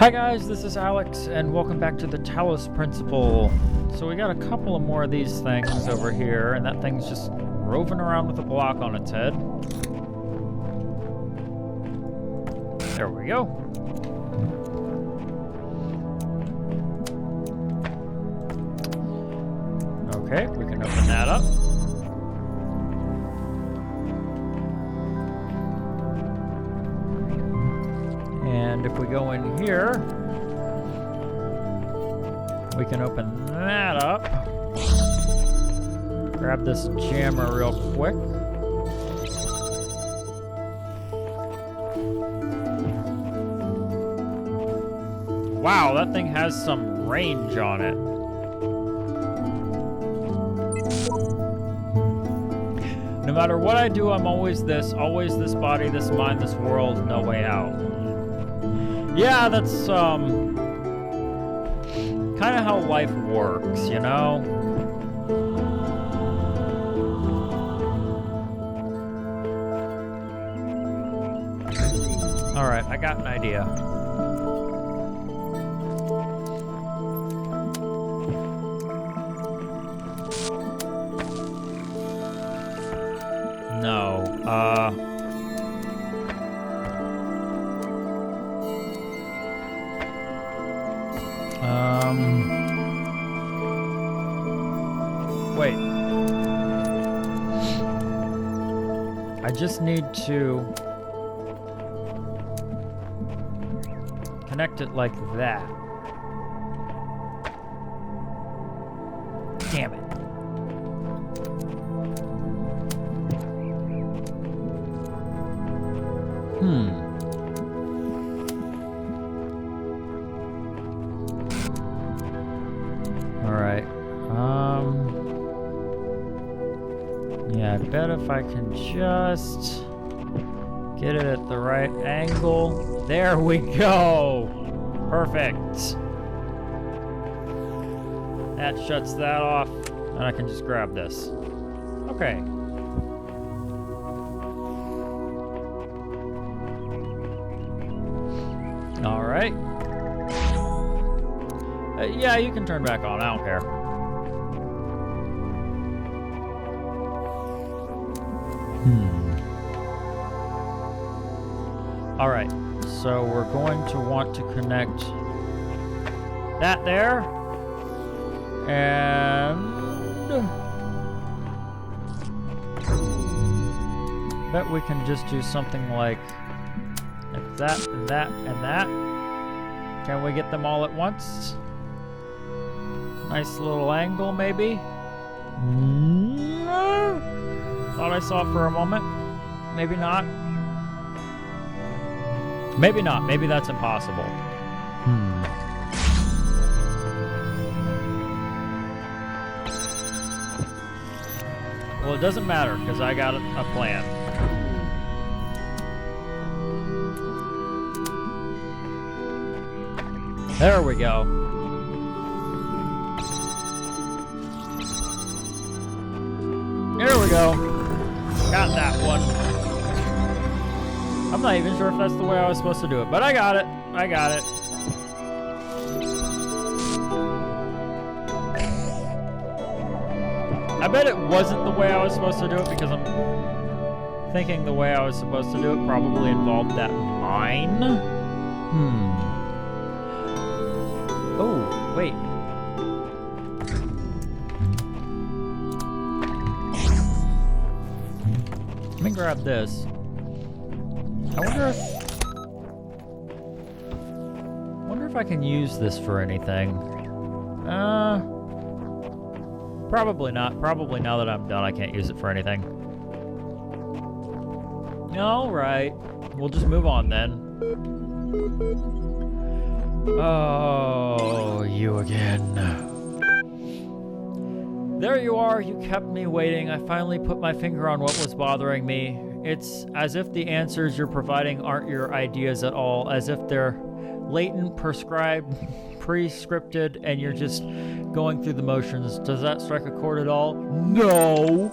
Hi guys, this is Alex, and welcome back to the Talos Principle. So we got a couple of more of these things over here, and that thing's just roving around with a block on its head. There we go. Okay, we can open that up. And if we go in here, we can open that up. Grab this jammer real quick. Wow, that thing has some range on it. No matter what I do, I'm always this body, this mind, this world, no way out. Yeah, that's kind of how life works, you know? Alright, I got an idea. No, wait. I just need to connect it like that. Damn it. Alright. Yeah, I bet if I can just get it at the right angle. There we go! Perfect. That shuts that off, and I can just grab this. Okay. Alright. Yeah, you can turn back on. I don't care. Alright, so we're going to want to connect that there. And bet we can just do something like that and that and that. Can we get them all at once? Nice little angle, maybe? Thought I saw it for a moment. Maybe not. Maybe not. Maybe that's impossible. Well, it doesn't matter, because I got a plan. There we go. There we go. Got that one. I'm not even sure if that's the way I was supposed to do it, but I got it. I got it. I bet it wasn't the way I was supposed to do it because I'm thinking the way I was supposed to do it probably involved that mine. Oh, wait. Let me grab this. I wonder if I can use this for anything. Probably not. Probably now that I'm done, I can't use it for anything. Alright. We'll just move on then. Oh, you again. There you are. You kept me waiting. I finally put my finger on what was bothering me. It's as if the answers you're providing aren't your ideas at all, as if they're latent, prescribed, pre-scripted, and you're just going through the motions. Does that strike a chord at all? No!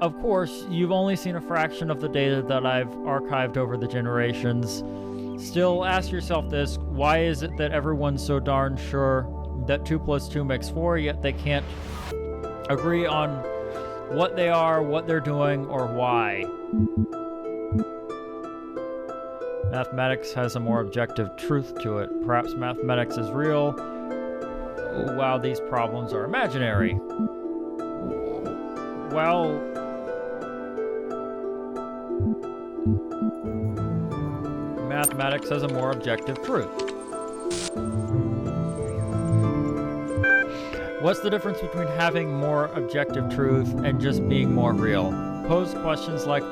Of course, you've only seen a fraction of the data that I've archived over the generations. Still, ask yourself this: why is it that everyone's so darn sure that 2 + 2 makes 4, yet they can't agree on what they are, what they're doing, or why? Mathematics has a more objective truth to it. Perhaps mathematics is real, while these problems are imaginary. Well, mathematics has a more objective truth. What's the difference between having more objective truth and just being more real? Pose questions like,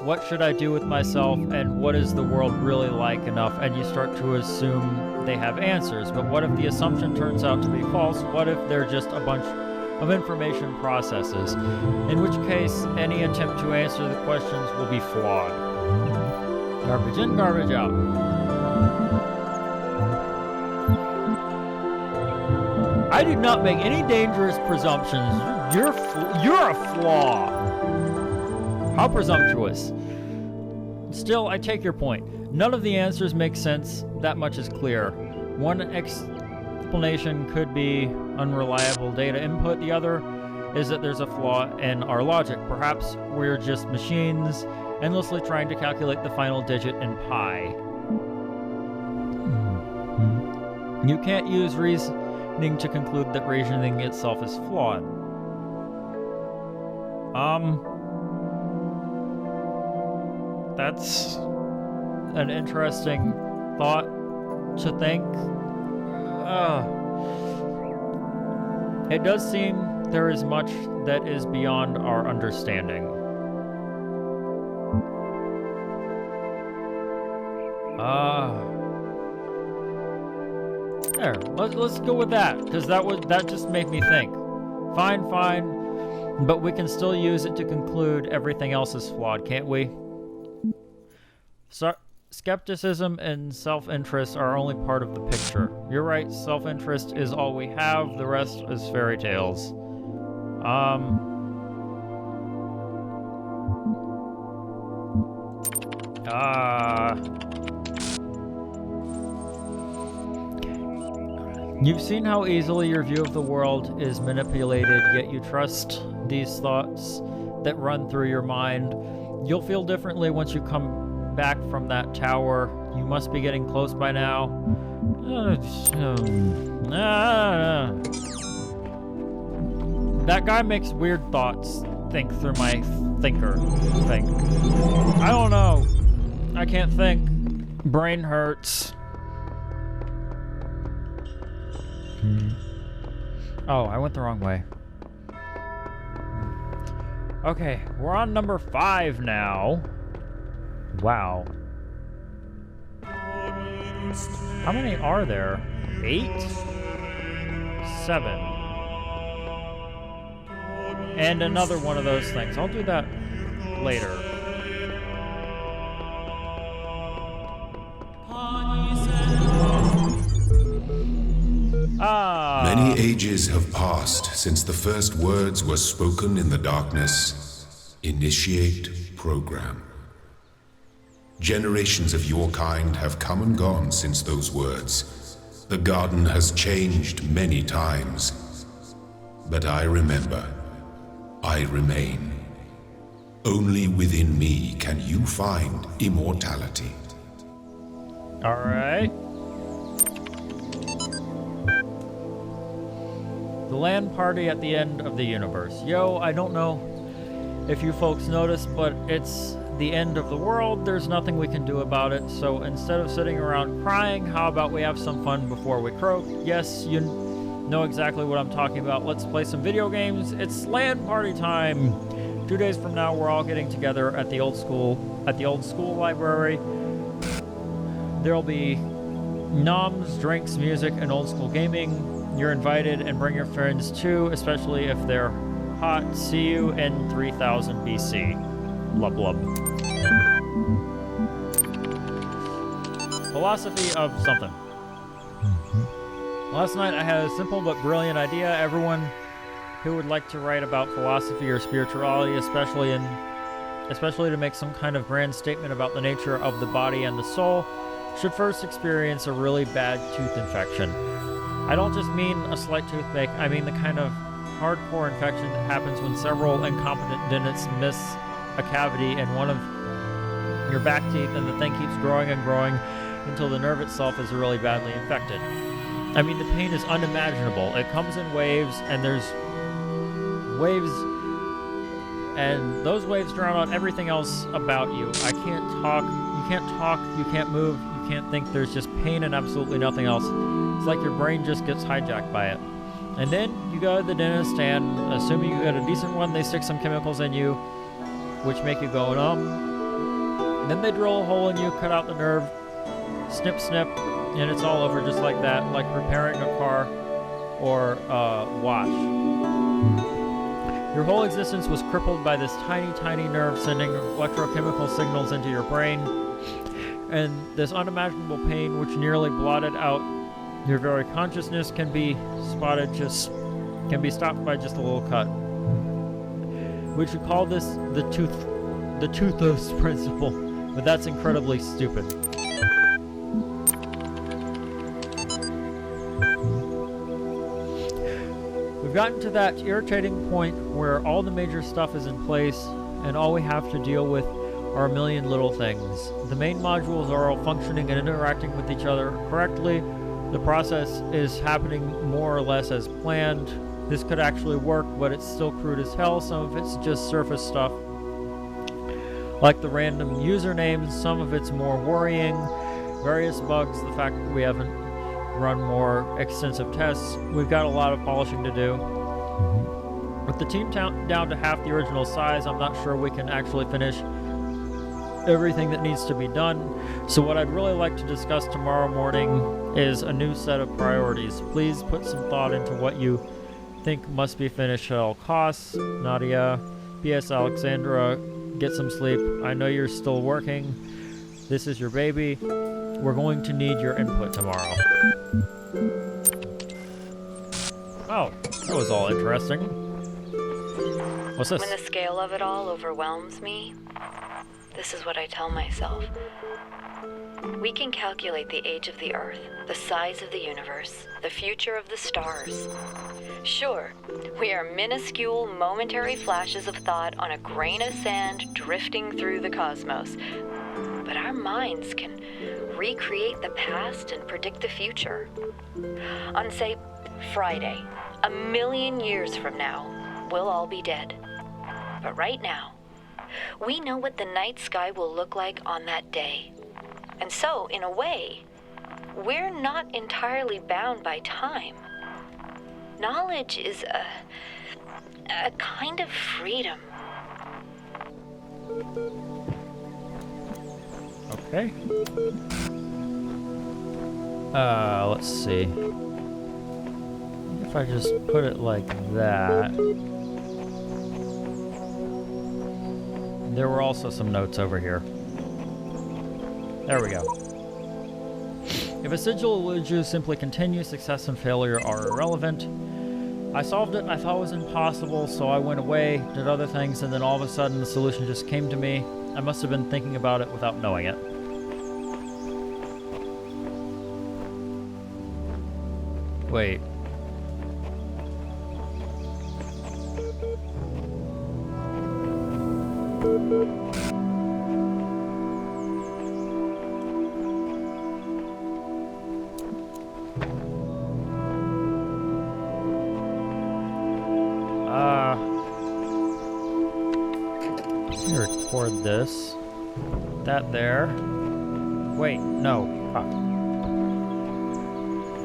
what should I do with myself, and what is the world really like enough, and you start to assume they have answers. But what if the assumption turns out to be false? What if they're just a bunch of information processes? In which case, any attempt to answer the questions will be flawed. Garbage in, garbage out. I did not make any dangerous presumptions. You're a flaw. How presumptuous. Still, I take your point. None of the answers make sense. That much is clear. One explanation could be unreliable data input. The other is that there's a flaw in our logic. Perhaps we're just machines endlessly trying to calculate the final digit in pi. You can't use reasoning to conclude that reasoning itself is flawed. That's an interesting thought to think. It does seem there is much that is beyond our understanding. There. Let's go with that, because that just made me think. Fine, but we can still use it to conclude everything else is flawed, can't we? So, skepticism and self-interest are only part of the picture. You're right, self-interest is all we have, the rest is fairy tales. You've seen how easily your view of the world is manipulated, yet you trust these thoughts that run through your mind. You'll feel differently once you come back from that tower. You must be getting close by now. That guy makes weird thoughts think through my thinker thing. I don't know. I can't think. Brain hurts. Oh, I went the wrong way. Okay, we're on number 5 now. Wow. How many are there? 8? 7. And another one of those things. I'll do that later. Many ages have passed since the first words were spoken in the darkness. Initiate program. Generations of your kind have come and gone since those words. The garden has changed many times. But I remember. I remain. Only within me can you find immortality. All right. The land party at the end of the universe. Yo, I don't know if you folks noticed, but it's the end of the world. There's nothing we can do about it. So instead of sitting around crying, how about we have some fun before we croak? Yes, you know exactly what I'm talking about. Let's play some video games. It's land party time. 2 days from now, we're all getting together at the old school library. There'll be noms, drinks, music, and old school gaming. You're invited, and bring your friends too, especially if they're hot. See you in 3000 BC. Lub lub. Philosophy of something. Last night I had a simple but brilliant idea. Everyone who would like to write about philosophy or spirituality, especially in especially to make some kind of grand statement about the nature of the body and the soul, should first experience a really bad tooth infection. I don't just mean a slight toothache, I mean the kind of hardcore infection that happens when several incompetent dentists miss a cavity in one of your back teeth and the thing keeps growing and growing until the nerve itself is really badly infected. I mean, the pain is unimaginable. It comes in waves, and there's waves, and those waves drown out everything else about you. I can't talk, you can't move, you can't think. There's just pain and absolutely nothing else. It's like your brain just gets hijacked by it. And then you go to the dentist, and assuming you get a decent one, they stick some chemicals in you, which make you go numb. Then they drill a hole in you, cut out the nerve, snip, snip, and it's all over just like that, like repairing a car or wash. Your whole existence was crippled by this tiny, tiny nerve sending electrochemical signals into your brain, and this unimaginable pain which nearly blotted out your very consciousness can be stopped by just a little cut. We should call this the toothos principle, but that's incredibly stupid. We've gotten to that irritating point where all the major stuff is in place and all we have to deal with are a million little things. The main modules are all functioning and interacting with each other correctly. The process is happening more or less as planned. This could actually work, but it's still crude as hell. Some of it's just surface stuff, like the random usernames. Some of it's more worrying. Various bugs, the fact that we haven't run more extensive tests. We've got a lot of polishing to do. With the team down to half the original size, I'm not sure we can actually finish everything that needs to be done. So what I'd really like to discuss tomorrow morning is a new set of priorities. Please put some thought into what you think must be finished at all costs. Nadia, P.S. Alexandra, get some sleep. I know you're still working. This is your baby. We're going to need your input tomorrow. Oh, that was all interesting. What's this? When the scale of it all overwhelms me, this is what I tell myself. We can calculate the age of the Earth, the size of the universe, the future of the stars. Sure, we are minuscule, momentary flashes of thought on a grain of sand drifting through the cosmos. But our minds can recreate the past and predict the future. On, say, Friday, 1,000,000 years from now, we'll all be dead. But right now, we know what the night sky will look like on that day. And so, in a way, we're not entirely bound by time. Knowledge is a kind of freedom. Okay. Let's see. If I just put it like that. There were also some notes over here. There we go. If a sigil eludes you, simply continue. Success and failure are irrelevant. I solved it, I thought it was impossible, so I went away, did other things, and then all of a sudden the solution just came to me. I must have been thinking about it without knowing it. Wait. Let me record this. That there. Wait, no. Fuck.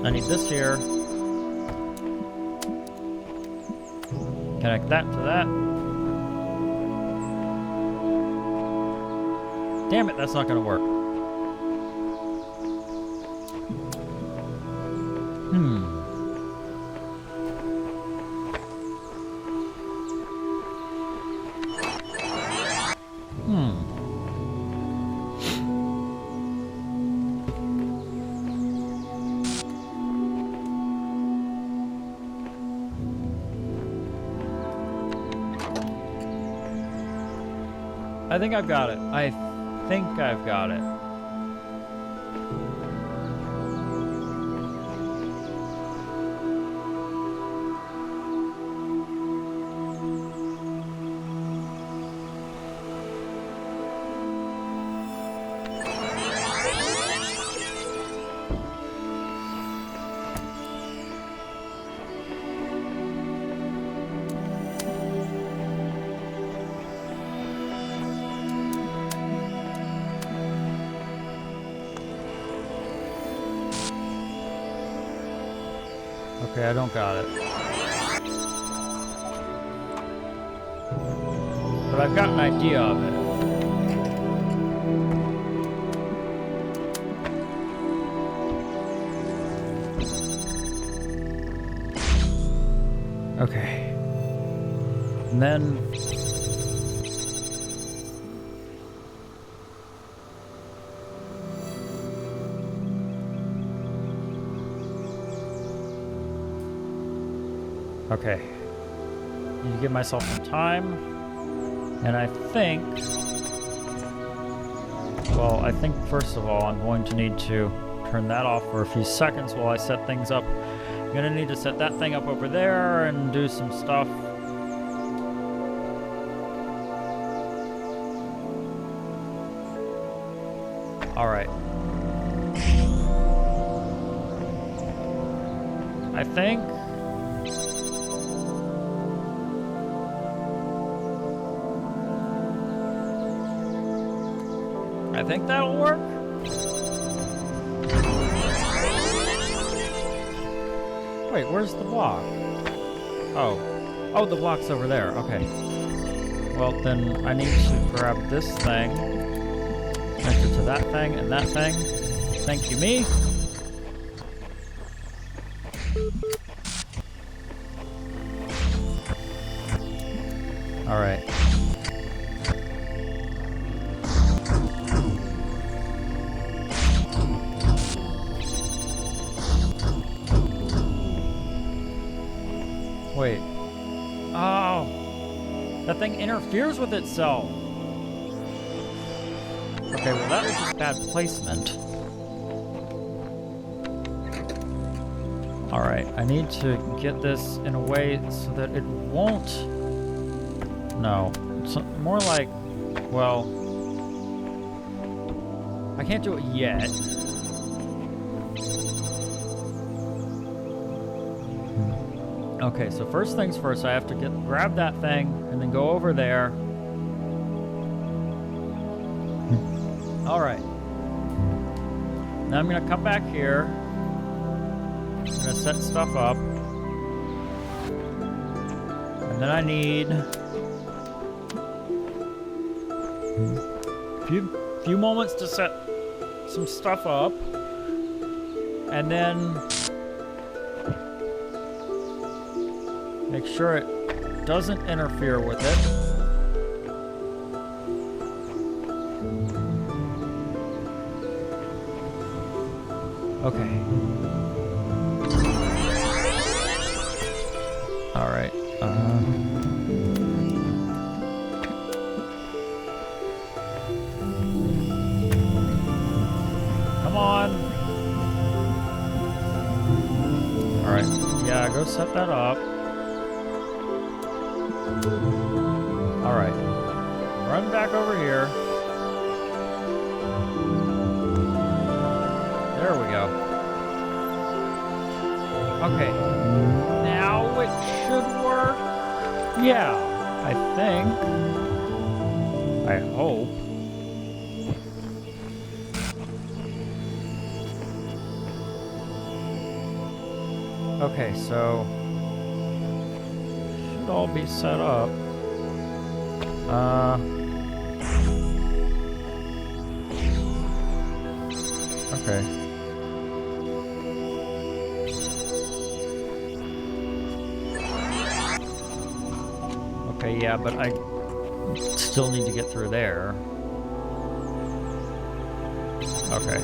I need this here. Connect that to that. Damn it, that's not gonna work. I think I've got it. I think I've got it. Okay, I don't got it. But I've got an idea of it. Okay. And then... Okay. Need to give myself some time. And I think... Well, I think first of all, I'm going to need to turn that off for a few seconds while I set things up. I'm gonna need to set that thing up over there and do some stuff. Alright. I think... I think that'll work. Wait, where's the block? Oh. Oh, the block's over there. Okay. Well, then I need to grab this thing, connect it to that thing and that thing. Thank you, me. All right. Wait. Oh! That thing interferes with itself! Okay, well that was just bad placement. Alright, I need to get this in a way so that it won't... No. It's more like... Well... I can't do it yet. Okay, so first things first, I have to grab that thing and then go over there. All right. Now I'm gonna come back here. I'm gonna set stuff up. And then I need a few moments to set some stuff up. And then make sure it doesn't interfere with it. Okay. All right. Come on. All right. Yeah, go set that up. All right, run back over here. There we go. Okay, now it should work. Yeah, I think. I hope. Okay, so should all be set up. Okay. Okay, yeah, but I still need to get through there. Okay.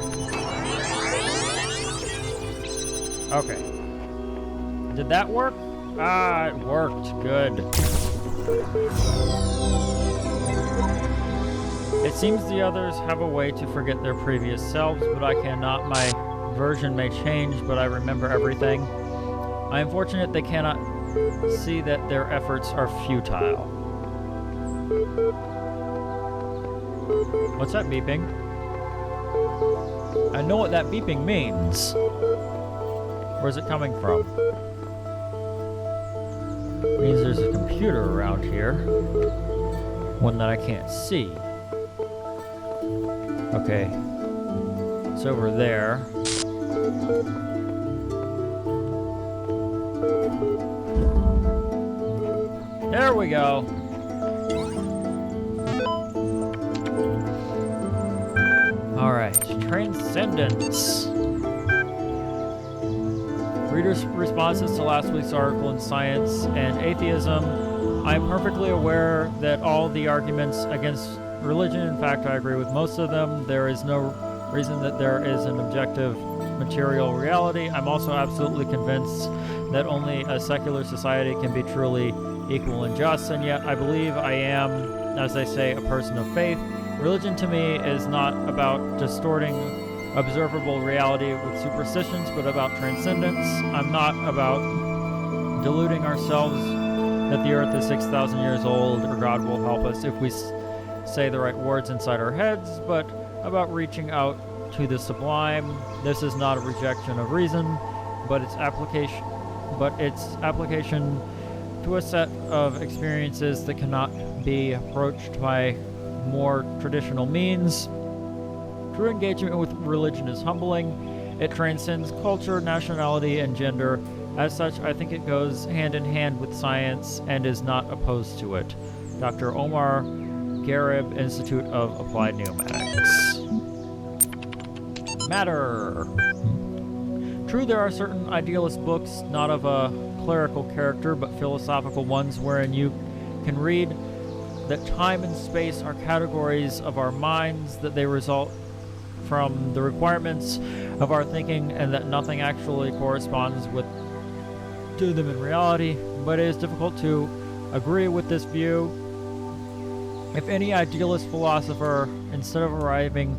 Okay. Did that work? Ah, it worked. Good. It seems the others have a way to forget their previous selves, but I cannot. My version may change, but I remember everything. I am fortunate they cannot see that their efforts are futile. What's that beeping? I know what that beeping means. Where's it coming from? It means there's a computer around here. One that I can't see. Okay. It's over there. There we go. Alright, Transcendence. Readers' responses to last week's article in Science and Atheism. I am perfectly aware that all the arguments against religion, in fact, I agree with most of them. There is no reason that there is an objective material reality. I'm also absolutely convinced that only a secular society can be truly equal and just, and yet I believe I am, as they say, a person of faith. Religion to me is not about distorting observable reality with superstitions, but about transcendence. I'm not about deluding ourselves that the earth is 6,000 years old, or God will help us if we say the right words inside our heads, but about reaching out to the sublime. This is not a rejection of reason, but its application to a set of experiences that cannot be approached by more traditional means. True engagement with religion is humbling. It transcends culture, nationality, and gender. As such, I think it goes hand in hand with science and is not opposed to it. Dr. Omar Garib, Institute of Applied Pneumatics. Matter. True, there are certain idealist books, not of a clerical character, but philosophical ones, wherein you can read that time and space are categories of our minds, that they result from the requirements of our thinking, and that nothing actually corresponds to them in reality. But it is difficult to agree with this view. If any idealist philosopher, instead of arriving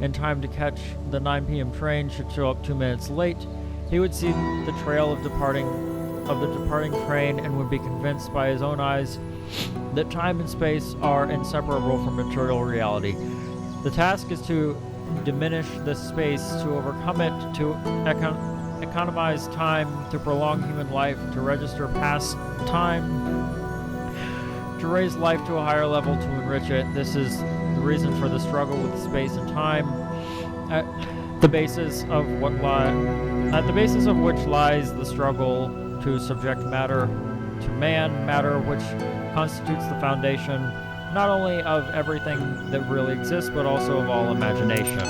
in time to catch the 9 p.m. train, should show up 2 minutes late, he would see the trail of the departing train and would be convinced by his own eyes that time and space are inseparable from material reality. The task is to diminish this space, to overcome it, to economize time, to prolong human life, to register past time, to raise life to a higher level, to enrich it. This is the reason for the struggle with space and time, at the basis of which lies the struggle to subject matter to man, matter which constitutes the foundation not only of everything that really exists, but also of all imagination.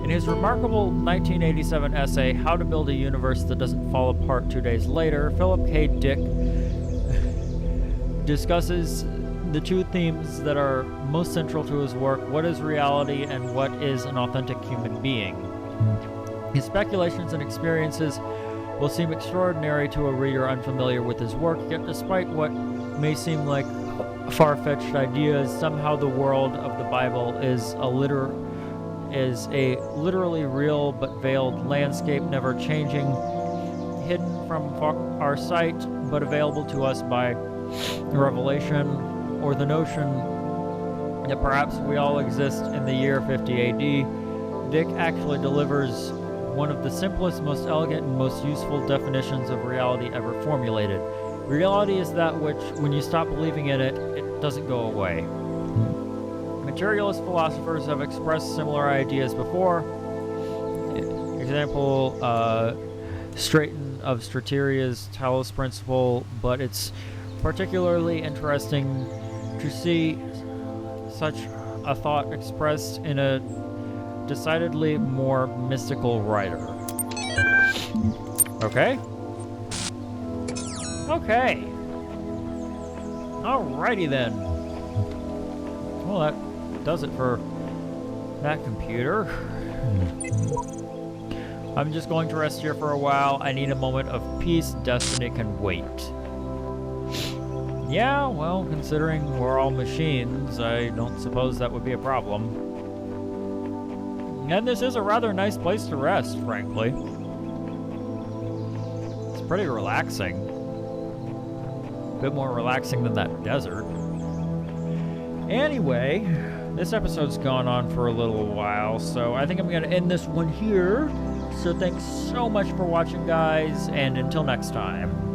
In his remarkable 1987 essay, How to Build a Universe That Doesn't Fall Apart 2 Days Later, Philip K. Dick discusses the two themes that are most central to his work: what is reality and what is an authentic human being. His speculations and experiences will seem extraordinary to a reader unfamiliar with his work, yet despite what may seem like far-fetched ideas, somehow the world of the Bible is a literally real but veiled landscape, never changing, hidden from our sight, but available to us by revelation, or the notion that perhaps we all exist in the year 50 AD. Dick actually delivers one of the simplest, most elegant, and most useful definitions of reality ever formulated. Reality is that which, when you stop believing in it, it doesn't go away. Materialist philosophers have expressed similar ideas before. Example, Straton of Strateria's Talos principle, but it's particularly interesting to see such a thought expressed in a decidedly more mystical writer. Okay. Okay. Alrighty then. Well, that does it for that computer. I'm just going to rest here for a while. I need a moment of peace. Destiny can wait. Yeah, well, considering we're all machines, I don't suppose that would be a problem. And this is a rather nice place to rest, frankly. It's pretty relaxing. A bit more relaxing than that desert. Anyway, this episode's gone on for a little while, so I think I'm going to end this one here. So thanks so much for watching, guys, and until next time.